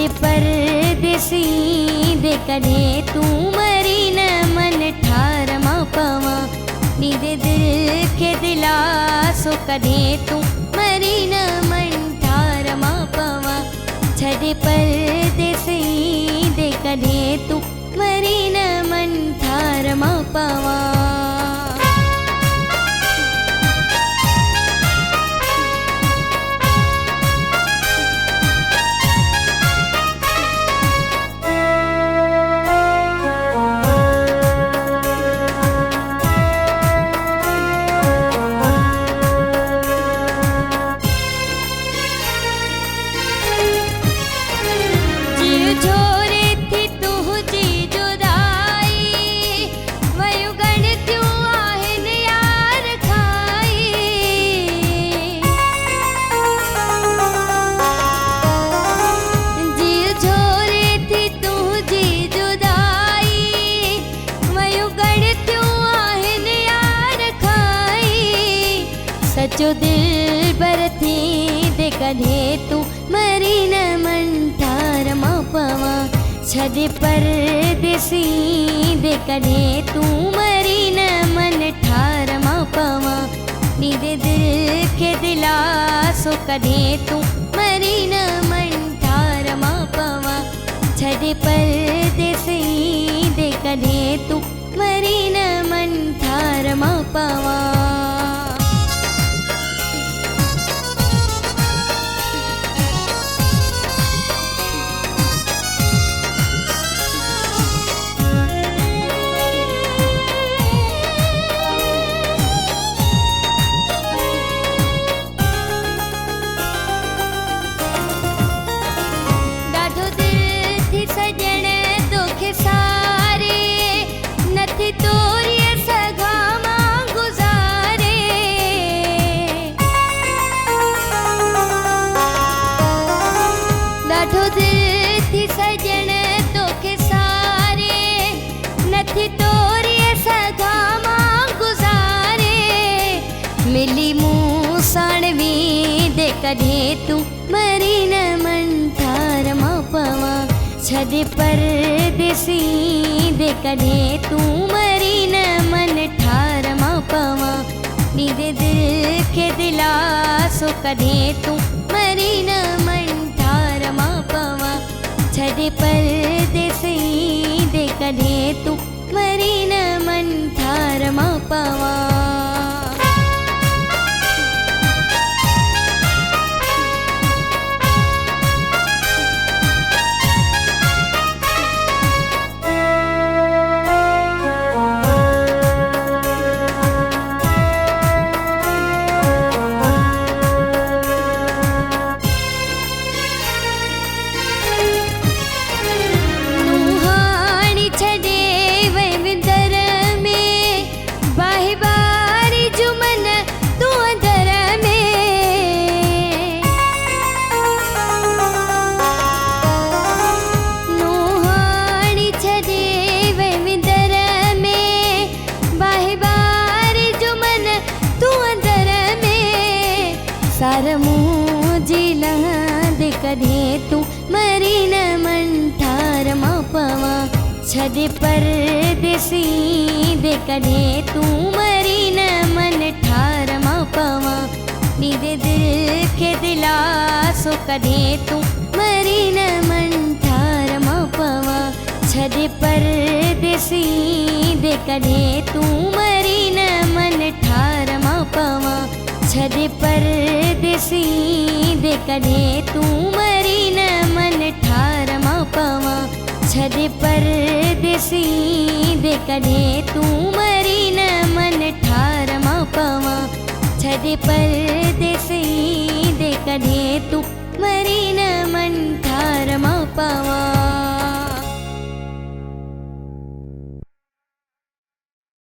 छड़े परदेसी दे कढ़े तू मरी न मन ठार मा पवा नीदे दिल के दिलासो कढ़े तू मरी न मन ठार मा पवा छड़े परदेसी दे कढ़े तू मरी न मन ठार मा पवा। सचो दिल बर थी दे कढ़े तू मरी न मन ठार मा पवा छड़े परदेसी दे कढ़े तू मरी न मन ठार मा पवा नीदे दिल के दिलासो कढ़े तू मरी न मन ठार मा पवा छड़े परदेसी दे कढ़े तू मरी न मन ठार मा पवा। सजन तोखे सारे नथी तोरी सगा मां गुजारे मिली मूं साणवी दे कढ़े तू मरी न मन ठार मा पवा छड़े परदेसी दे कढ़े तू मरी न मन ठार मा पवा नीदे दिल के दिलासो कढ़े तू मरी न मन ठार मा पवा छड़े परदेसी दे कढ़े तू मरी न मन ठार मा पवा। सार मुझिला दे कढ़े तू मरी न मन ठार मा पवा छड़े परदेसी दे कढ़े तू मरी न मन ठार मा पवा नीदे दिल के दिलासो कढ़े तू मरी न मन ठार मा पवा छड़े परदेसी दे कढ़े तू मरी न मन ठार मा पवा छड़े परदेसी दे कढ़े तू मरी न मन ठार मा पवा छड़े परदेसी दे कढ़े तू मरी न मन ठार मा पवा छड़े परदेसी दे कढ़े तू मरी न मन ठार मा पवा।